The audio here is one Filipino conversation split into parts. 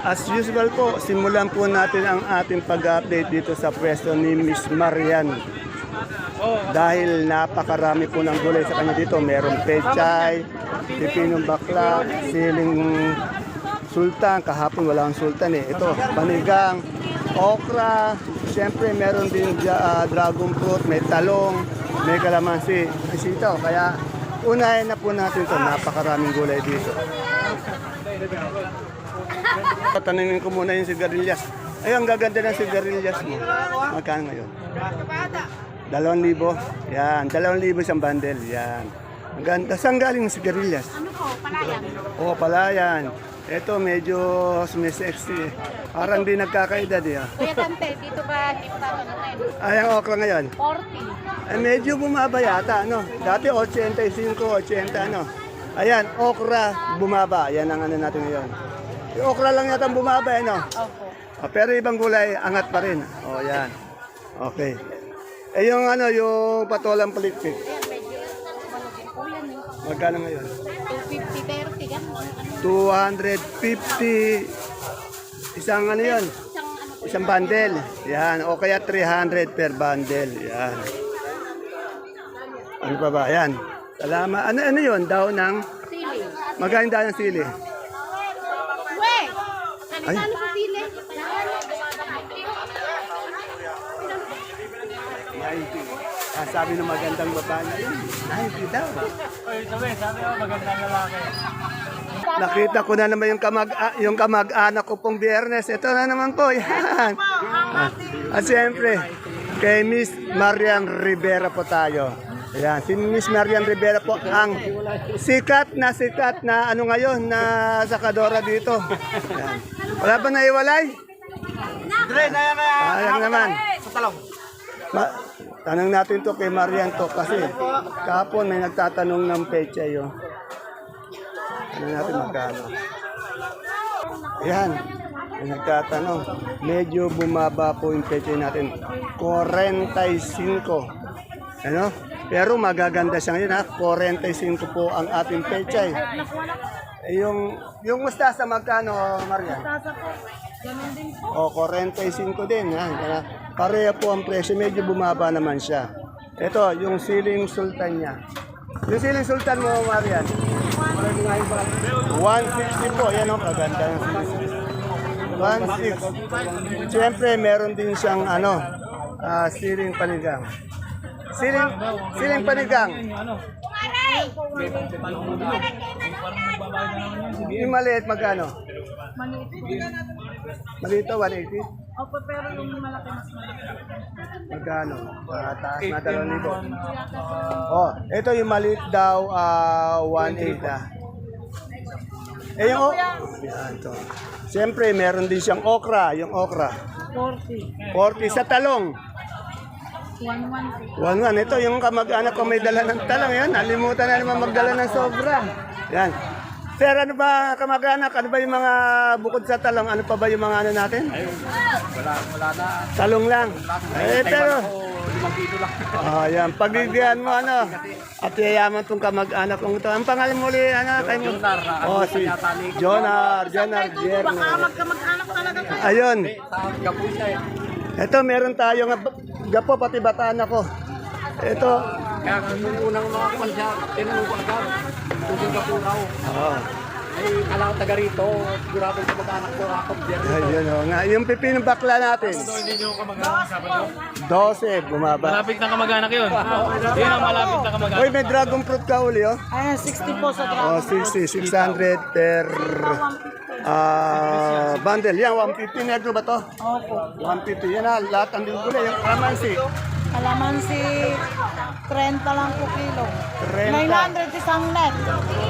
As usual po, simulan po natin ang ating pag-update dito sa pwesto ni Miss Marian. Dahil napakarami po ng gulay sa kanya dito. Merong pechay, pipinong bakla, siling sultan. Kahapon wala akong sultan eh. Ito, panigang, okra. Siyempre meron din dragon fruit, may talong, may kalamansi, may sitaw. Kaya unahin na po natin ito. Napakaraming gulay dito. Tanungin ko muna yung sigarilyas. Ay, ang gaganda ng sigarilyas mo. Magkano ngayon? 2,000. Yan, 2,000 isang bundle. Yan. Ang ganda. Saan galing yung sigarilyas? Ano po, palayan? Oo, palayan. Ito, medyo sexy. Parang di nagkakaedad eh. Kuya Tante, dito ba dito tatanungin? Ay, ang okra ngayon. 40. Ay, medyo bumaba yata, ano? Dati 85, 80, ano? Ayan, okra, bumaba. Yan ang ano natin ngayon. Yung okra lang yata ang bumaba, ano? Opo. Pero ibang gulay, angat pa rin. O, yan. Okay. Eh, yung ano, yung patolang palikpik. Ayan, medyo malugin po yan eh. Magkano ngayon? 250, 30, ganun. 250. Isang ano yun? Isang ano po, Isang bundle. Yan. O kaya 300 per bundle. Yan. Ano pa ba? Yan. Salamat. Ano yun? Daw ng... sili. Magkano daw ng sili? We! Ay. Ano po sili? 90. Sabi ng magandang babae na yun. 90 daw. Sabi mo, magandang lalaki. Nakita ko na naman yung kamag-anak ko pong biyernes. Ito na naman po. Yan. At siyempre, kay Miss Marian Rivera po tayo. Ayan, si Miss Marian Rivera po ang sikat na ano ngayon na sakadora dito. Ayan. Wala ba naiwalay? Dre, Sayang naman. Sa talong. Tanong natin to kay Marian to kasi kahapon may nagtatanong ng pecha yun. Ano natin magkano? Ayan, may nagtatanong. Medyo bumaba po yung pecha natin. 45. Ano? Pero magaganda siya ngayon ha. 45 po ang ating pecha. Yung mustasa magkano, Marian? Tasa po. Ganun din po. O, 45 din. Ha? Pareha po ang presyo. Medyo bumaba naman siya. Ito, yung siling sultan niya. Yung siling sultan mo, Marian? 160 po. Yan o, kaganda ng siling sultan. 160. Siyempre, meron din siyang siling panigang. Siling panigang. Yung maliit, magkano? Maliit 180? Opo, pero yung malaki mas malaki. Magkano? Taas na 2,000. Oh, ito yung maliit daw, 180. Eh, yung yan to. Siyempre, meron din siyang okra. Yung okra. 40. 40 sa talong. 110. 1-1. Ito yung kamag-anak ko may dala ng talong. Yan, nalimutan na naman magdala ng sobra. Yan. Sir, ano ba kamag-anak? Ano ba yung mga bukod sa talong? Ano pa ba yung mga ano natin? Wala na. Talong lang. Pero... 5 kilo lang. Yan. Pagbibigyan mo, at yayaman tong kamag-anak kong ito. Ang pangalan mo ulit, kay mo? Si Jonar. Jerno. Baka magkamag-anak talaga kayo. Ayun. Gapo siya eh. Ito, meron tayong gapo, pati bataan ako. Ito. Kaya nung unang mga kansya, tinanong ko agad. Tuting gapo raw. Oh. Ay, kala ko taga rito. Sigurado sa mag-anak ko, rakop dyan. Ayun, nga. Yung pipinong bakla natin. Hindi nyo kamag-anak sa Sabado. 12, bumaba. Malapit na kamag-anak yun. Yun ang malapit na kamag-anak. Hoy, may dragon fruit ka uli, oh. Ayan, 60 po sa Oh, 60, 600 per bundle. Yan, 150 negro ba to? Opo. 150. Yan na, lahat ang gulay. Yung kalamansi. Kalamansi, 30 lang po kilo. 30. 900 isang net.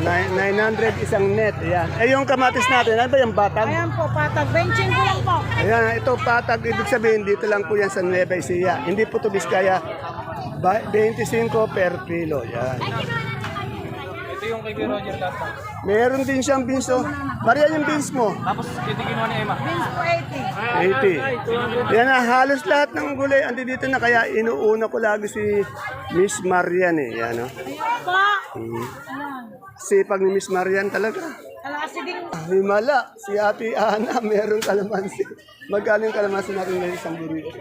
900 isang net. Ayan. Eh, yung kamatis natin, ano ba yung batag? Ayan po, patag. Benching ko lang po. Ayan, ito patag. Ibig sabihin, dito lang po yan sa Nueva Ecija. Hindi po ito Biskaya. 25 per kilo. Yan. Ito yung kay Roger Gatman. Meron din siyang beans, oh. Maria, yung beans mo. Tapos ito ginawa ni Emma. Beans po 80. 80. Yan na, halos lahat ng gulay andi dito na kaya inuuna ko lagi si Miss Marian eh. Yan, oh. Pa! Sipag ni Miss Marian talaga. Kalasi din. Himala, si Ate Ana, meron kalamansi. Magkano yung kalamansi natin ngayon isang burrito?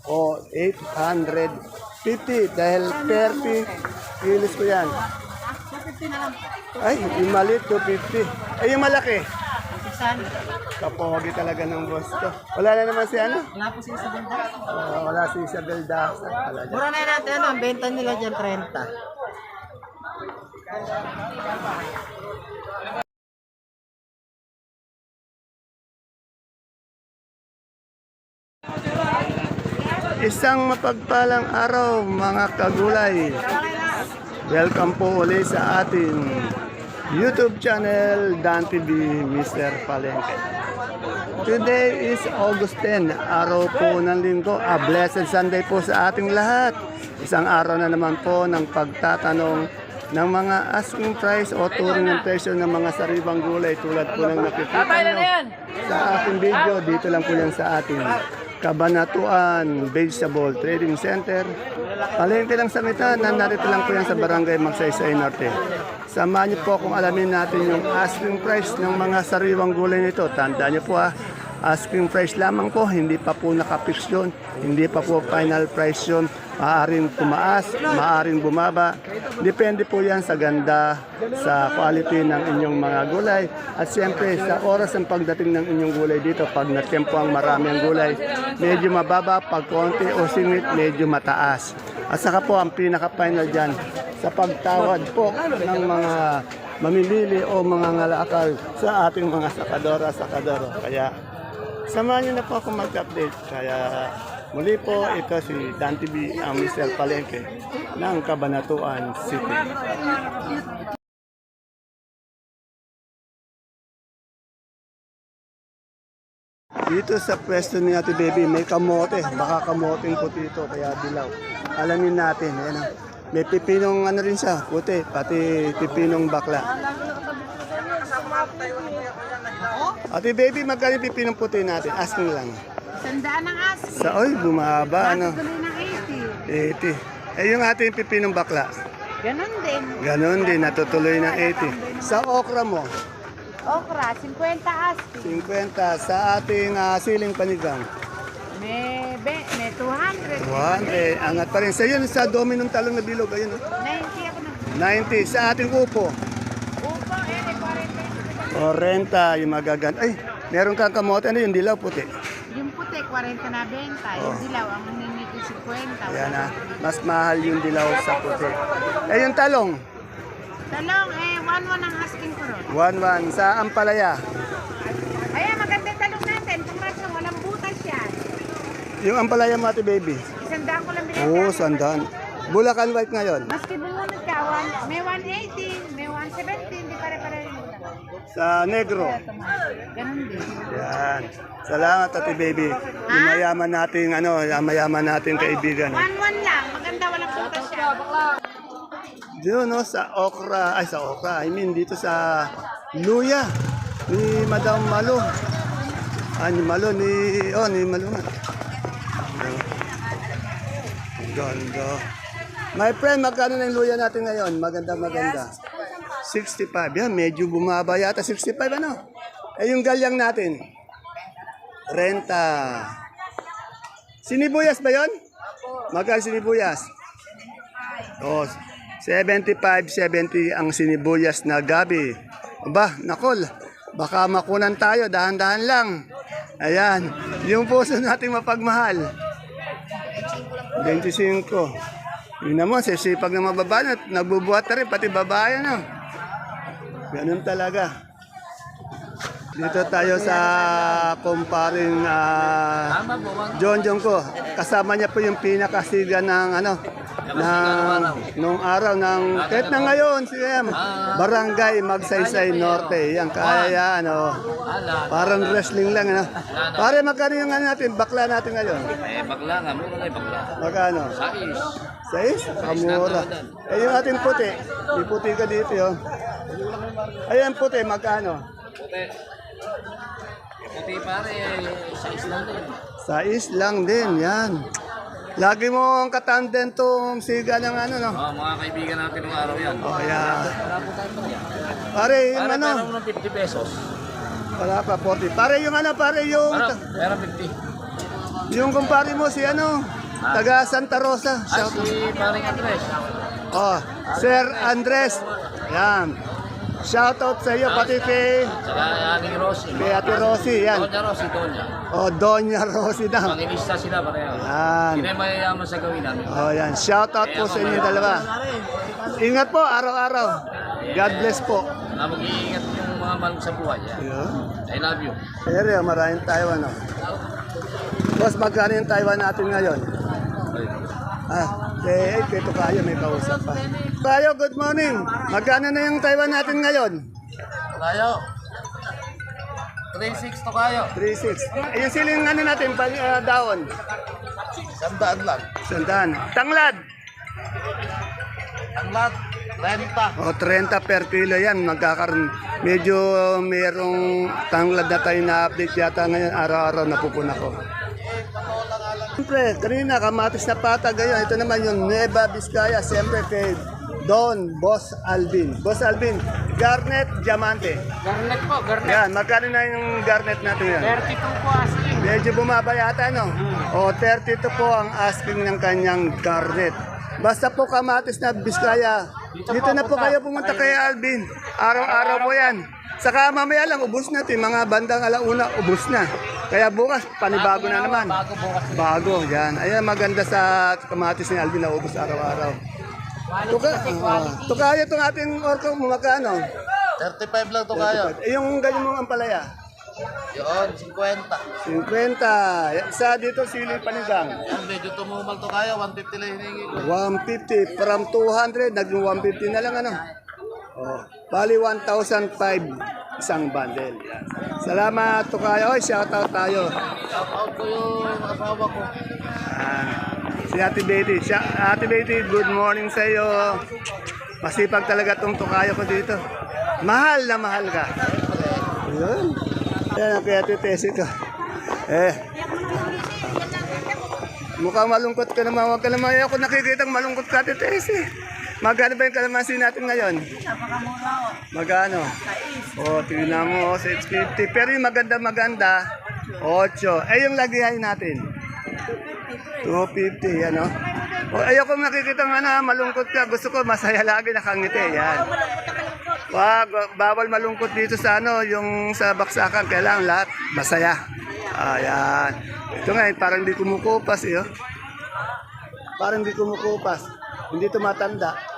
O, 850 dahil 30 kilos ko yan. 250 na lang. Ay, yung maliit, 250. Ay, yung malaki. Isan. Kapogi talaga ng boss ko. Wala na naman si ano? Wala po si Isabel. Wala si Isabel Daxa. Talaga. Mura na natin, ano, ang benta nila dyan 30. Isang mapagpalang araw mga kagulay. Welcome po ulit sa ating YouTube channel Dan TV Mr. Palengke. Today is August 10, araw po ng linggo. A blessed Sunday po sa ating lahat. Isang araw na naman po ng pagtatanong ng mga asking price o turing ng presyo ng mga sariwang gulay tulad po ng nakikita nyo sa ating video. Dito lang po yan sa ating Kabanatuan Vegetable Trading Center. Palengke lang sa Mitan, narito lang po yan sa Barangay Magsaysay Norte. Samahan niyo po kung alamin natin yung asking price ng mga sariwang gulay nito. Tandaan niyo po asking price lamang po, hindi pa po nakapix yun, hindi pa po final price yun. Maaaring tumaas, maaaring bumaba. Depende po yan sa ganda, sa quality ng inyong mga gulay. At siyempre, sa oras ng pagdating ng inyong gulay dito, pag natempo ang marami ang gulay, medyo mababa, pag konti o singit, medyo mataas. At saka po, ang pinaka-final dyan, sa pagtawad po ng mga mamimili o mga ngalakal sa ating mga sakadora. Kaya, samahan niyo na po ako mag-update. Kaya, muli po, ito si Dan TV, ang Mr. Palengke ng Cabanatuan City. Dito sa pwesto ni Ate Baby, may kamote. Baka kamoteng puti ito, kaya dilaw. Alamin natin. Ayan, may pipinong ano rin siya, puti, pati pipinong bakla. Ate Baby, magkano yung pipinong puti natin? Asking lang. Sandaan ng asin. Sa oy, bumaba ano. Tuloy ng 80. 80. Eh yung ating pipinong bakla. Ganon din. Ganon din, natutuloy ng 80. Sa okra mo, Okra, 50 asin. 50. Sa ating siling panigang, May 200. 100. Angat pa rin. Sa yun, sa dominong talong na bilog, ayun. 90 ako na. 90. Sa ating upo, Upo, 40. 40. Yung magagan. Ay, meron kang kamote. Ano yung dilaw puti? Yung puti, 40 na benta. Yung dilaw, ang naninito 50. Ayan na. Mas mahal yung dilaw sa puti. Eh, yung talong, Talong, 1-1 ang asking ko ron. 1-1. Sa ampalaya, Ayan, maganda talong natin. Pumasok, walang butas yan. yung ampalaya mo, Ate Baby. Isandaan ko lang binenta. Oo, sandaan. Bulacan White ngayon. Maski bumunod ka, may 180, may 170, hindi pare-pare rin. Sa negro. Ganun din. Yan. Salamat, Ate Baby. Yung mayaman nating, yung mayaman nating kaibigan. 1-1 lang, maganda, walang butas siya. Doon, no, sa okra, I mean, dito sa luya ni Madam Malo. Ni Malo, ni Malo nga. Ganda. My friend, magkano na yung luya natin ngayon? Maganda. 65. Yan, medyo bumaba yata. 65, ano? Eh, yung galyang natin? 30. Sinibuyas ba yon? Magkano sinibuyas? Oh, 75, 70 ang sinibuyas na gabi. Aba, nakol. Baka makunan tayo, dahan-dahan lang. Ayan, yung puso nating mapagmahal. 25. Yun naman, sisipag na mababanat. Nagbubuhat na rin, pati babae na. Ganun talaga. Dito tayo sa kumparing John ko. Kasama niya po yung pinakasiga ng nung araw ng kahit na ngayon si Barangay Magsaysay Norte. Yan kaya parang wrestling lang Pare, magkano yung natin, bakla natin ngayon? Bakla nga, mura na yung bakla. Magkano? Sais? Kamura. Eh yung ating puti, may puti ka dito yun. Ayan puti, magkano? Puti pare, size lang din. Sais lang din, yan. Lagi mo ang katanden tong siga ng Mga kaibigan natin ng araw yan. Oh, yeah. Wala po tayo pa yan. Pare, yung Pare, ano? meron ng 50 pesos. Wala pa, 40. Pare, yung ano, pare, yung... Ano? Meron 50. Yung kumpare mo, si ano? Taga Santa Rosa. Ah, si paring Andres. Oh, Sir Andres. Yan. Shoutout sa iyo, pati kay Saka Aling Rossi. Ate Rosie. Yan. Doña Rossi, Doña. Oh, Doña Rosie na. Manginista sila pareho. Yan. Hindi mayayaman sa gawin namin. Oh, yan. Shoutout po sa inyo dalawa. Ingat po, araw-araw. God bless po. Na mag-iingat yung mga mahal sa buhay. Yan. Yeah. I love you. Pero maraming Taiwan, oh. Boss, magkano yung Taiwan natin ngayon? Ito kayo, may kausap pa. Tayo, good morning. Magkano na yung Taiwan natin ngayon? Tayo. 3-6 to kayo. 3.6. Yung siling ano natin, daon? Sandaan lang. Sandaan. Tanglad. Ang lahat, 30. O, 30 per kilo yan. Magkakaroon. Medyo merong tanglad na tayo na-update yata ngayon. Araw-araw napupuna ko. Siyempre, kanina kamatis na patag ngayon. Ito naman yung Nueva Vizcaya. Siyempre kay Don, Boss Alvin. Boss Alvin, Garnet Diamante. Garnet po, garnet. Yan, magkano na yung garnet natin yan? 32 po asking. Medyo bumaba yata, no? O, 32 po ang asking ng kanyang garnet. Basta po kamatis na Vizcaya. Dito na po kayo pumunta kay Alvin. Araw-araw po yan. Saka mamaya lang, ubus natin. Mga bandang alauna, ubus na. Kaya bukas, panibago na naman. Bago bukas. Bago, yan. Ayan, maganda sa kamatis ni Alvin na ubus araw-araw. Tukaya itong ating orko, magkano? 35 lang to kayo. Yung ganyan mong ampalaya? Yun, 50. 50. Sa dito, sili panigang. Yan, medyo tumumal to kayo. 150 lang hiningi ko. 150 from 200 naging 150 na lang ano. Oh, bali 1,005 isang bundle. Yan. Salamat to kayo. Oy, shout out tayo. Shout out ko yung asawa ko. Si Ate Betty. Ate Betty, good morning sa iyo. Masipag talaga tong tukayo ko dito. Mahal na mahal ka. Ayun. Yan ang kaya Ate Tessie ko. Mukhang malungkot ka naman. Huwag ka naman. Ako nakikita malungkot ka, Ate Tessie. Magkano ba yung kalamansi natin ngayon? Magkano? O, tingnan mo, 650. Pero yung maganda, 8. Eh, yung lagihay natin? 250, yan o. O, ayoko nakikita nga na malungkot ka. Gusto ko masaya lagi nakangiti. Yan. Wag, bawal malungkot dito sa ano, yung sa baksakan. Kailangan lahat masaya. Ayan. Ito nga, parang di kumukupas eh. Oh. Parang di kumukupas. Hindi tumatanda.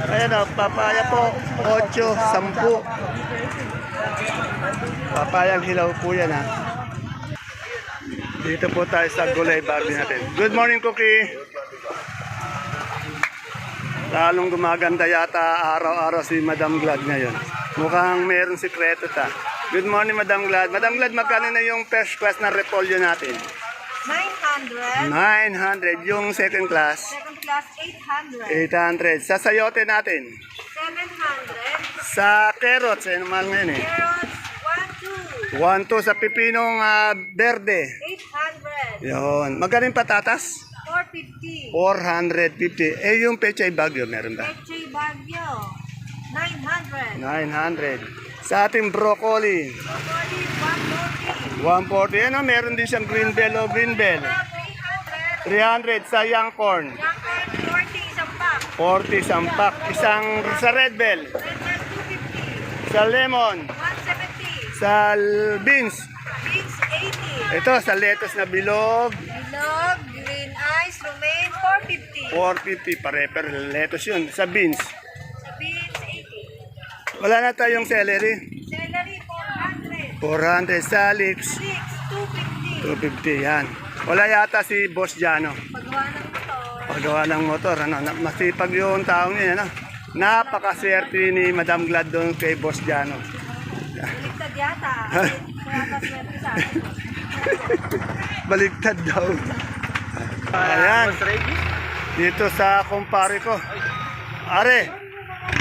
Ayan o, papaya po, 8, 10. Papayang hilaw po yan ha. Dito po tayo sa gulay bagi natin. Good morning, Cookie. Lalong gumaganda yata araw-araw si Madam Glad ngayon. Mukhang mayroong sikreto ta. Good morning, Madam Glad. Madam Glad, magkano na yung first class na repolyo natin? 900. 900. Yung second class? Second class, 800. 800. Sa sayote natin? 700. Sa carrots, ano man ngayon eh? Carrots, 1, 2. 1, 2 sa pipinong berde. 800. Yun. Magkano yung patatas? 450. 450. Eh, yung pechay bagyo, meron ba? Leche Baguio, 900. 900. Sa ating broccoli, Broccoli, 140. 140. Ano, meron din siyang green bell o green bell. 300. 300 sa young corn. Young corn, 40 isang pack. 40 sampak. Isang sa red bell. Red bell, 250. Sa lemon. 170. Sa beans. Beans, 80. Ito, sa lettuce na bilog. Bilog, green ice, romaine, 450. 450. Pare-per lettuce yun. Sa beans. Sa beans, 80. Wala na tayong celery. Celery, 400. 400 sa leeks. Leeks, 250. 250 yan. Wala yata si Boss Jano. Paggawa ng motor. Paggawa ng motor. Ano, masipag yung taong yun. Ano? Napakaswerte ni Madam Glad doon kay Boss Jano. Baliktad yata. Yata swerte sa akin. Baligtad daw. Ayan. Dito sa kumpare ko. Are.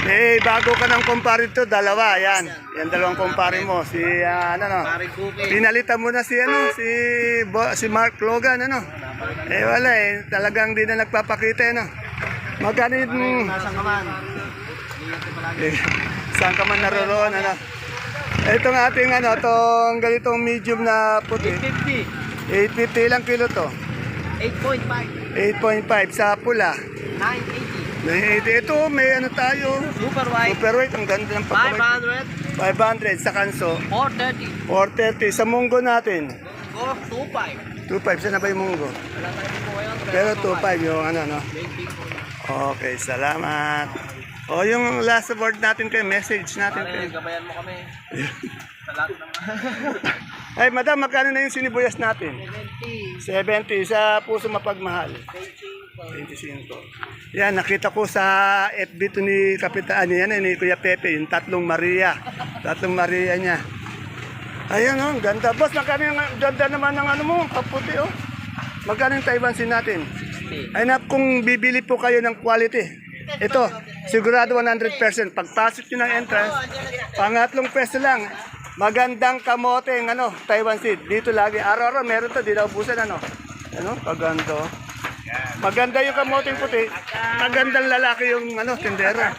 Eh, bago ka ng kumpare to, dalawa. Yan. Yan dalawang kumpare mo. Si, pinalitan mo na si, si Mark Logan, ano. Eh, wala eh. Talagang di na nagpapakita, ano. Magkano yung... Saan ka man naroon, ano? Itong ating ano, itong ganitong medium na puti. 850. 850 lang kilo to. 8.5. 8.5 sa pula. 980. 980. Ito, may ano tayo. Super white. Super weight, ang ganda ng pagkakit. 500 sa kanso. 430. 430 sa munggo natin. Go 25. 25, saan na ba yung munggo? Wala tayo po ngayon. Pero 25 yung ano, no? Okay, salamat. O, yung last word natin kayo, message natin kayo. Gabayan mo kami. Sa lahat naman. Ay, madam, magkano na yung sinibuyas natin? 70 sa puso mapagmahal. 25. Yan, nakita ko sa FB to ni Kapitan, yan, ni Kuya Pepe, yung tatlong Maria. Tatlong Maria niya. Ayun, oh, ganda. Boss, magkano yung ganda naman ng ano mo, paputi, oh. Magkano yung Taiwan sin natin? Ay na, kung bibili po kayo ng quality, ito, sigurado 100%. Pagpasok nyo ng entrance, pangatlong peso lang. Magandang kamote ng ano, Taiwan seed. Dito lagi, araw-araw meron to, di daw busan ano. Ano, pagando. Maganda yung kamoteng puti. Magandang lalaki yung ano, tindera.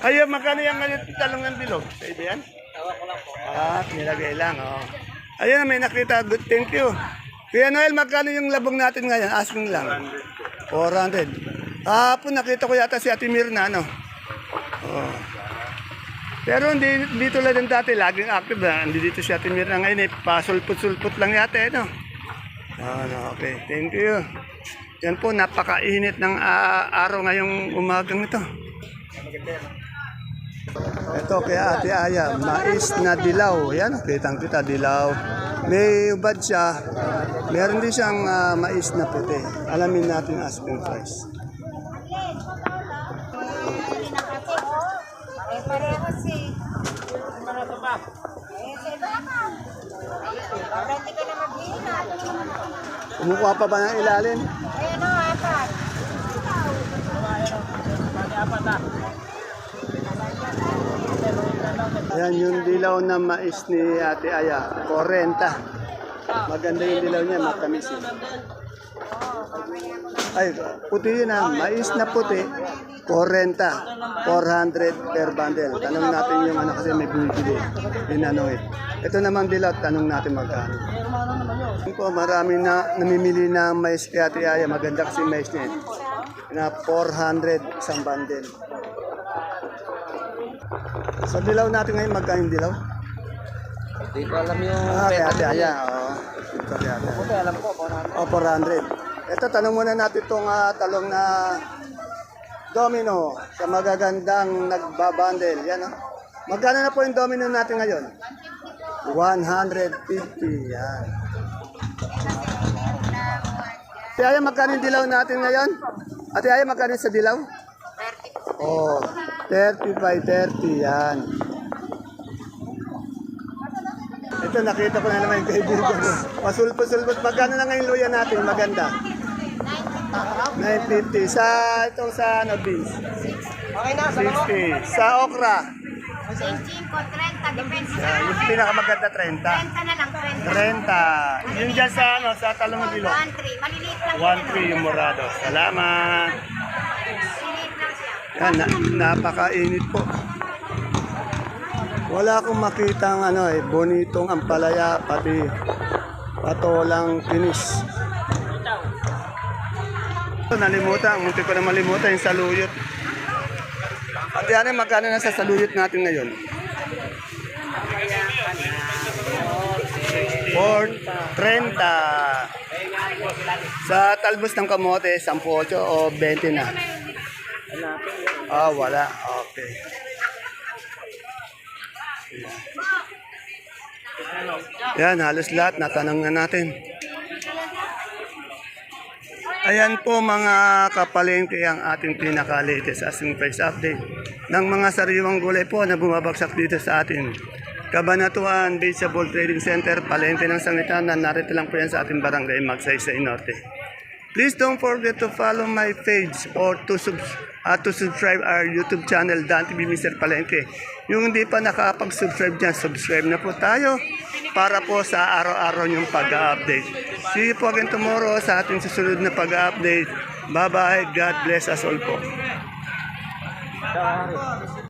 Ayun, magkano yung talong ng bilog? Pwede yan? Nilagay lang, oh. Ayun, may nakita. Good, thank you. Kuya Noel, magkano yung labong natin ngayon? Asking lang. 400. Po nakita ko yata si Ate Mirna, ano? Oh. Pero hindi tulad ng dati, laging active na. Hindi dito si Ate Mirna ngayon, eh. Pasulput-sulput lang yata, eh, no? Okay, thank you. Yan po, napakainit ng araw ngayong umagang ito. Ito kaya Ate Aya, mais na dilaw. Yan, kitang-kita, dilaw. May ubad siya. Meron din siyang mais na puti. Alamin natin asking price. Pareho si. Hindi ka na maghihina. Kumukuha pa ba ng ilalim? Ayan o, apat. Yan yung dilaw na mais ni Ate Aya, 40. Maganda yung dilaw niya, matamis yun. Ay, puti yun ha, mais na puti, 40, 400 per bundle. Tanong natin yung ano kasi may bumibili, inanoid. Ito naman dilaw, tanong natin magkano. Yan po, marami na namimili na mais kay Ate Aya, maganda kasi mais niya. Na 400 isang bundle. Sa dilaw natin ngayon, magkano yung dilaw? Hindi ko alam yung... Kay Ate Aya, oo. Ito kay Ate Aya. Buti alam ko, 400. 400. Ito, tanong muna natin itong talong na domino sa magagandang nagbabundle. Yan, oh. Magkano na po yung domino natin ngayon? 150. Yan. Ate Aya, magkano yung dilaw natin ngayon? Ate Aya, magkano sa dilaw? 30. Oh, 35, 30. Yan. Ito, nakita ko na naman yung kaibigan ko. Pasulpot-sulpot. Magkano na ngayon luya natin? Maganda. 950. Itong sa ano, beans? Okay na, 60. Sa okra? 25, 30, depende sa Yung pinakamaganda, 30. 30 na lang, 30. 30. Yung dyan sa, ano, sa talong ng bilog? 1-3, maliliit lang. 1-3 yung morado. Salamat. Maliliit lang siya. Yan, napakainit po. Wala akong makitang ano bonitong ampalaya, pati patolang kinis. Nalimutan, munti ko na malimutan yung saluyot. At yan, magkano na sa saluyot natin ngayon? 4.30. Sa talbos ng kamote, 18 o 20 na? Wala. Okay. Yan, halos lahat natanong na natin. Ayan po mga kapalengke ang ating pinaka-latest asking price update ng mga sariwang gulay po na bumabagsak dito sa ating Cabanatuan Vegetable Trading Center, Palengke ng Sangitan, na narito lang po yan sa ating barangay Magsaysay Norte. Please don't forget to follow my page or to subscribe our YouTube channel, Dan TV Mr. Palengke. Yung hindi pa nakapag-subscribe dyan, subscribe na po tayo para po sa araw-araw yung pag-update. See you po again tomorrow sa ating susunod na pag-update. Bye-bye. God bless us all po. Sa hari.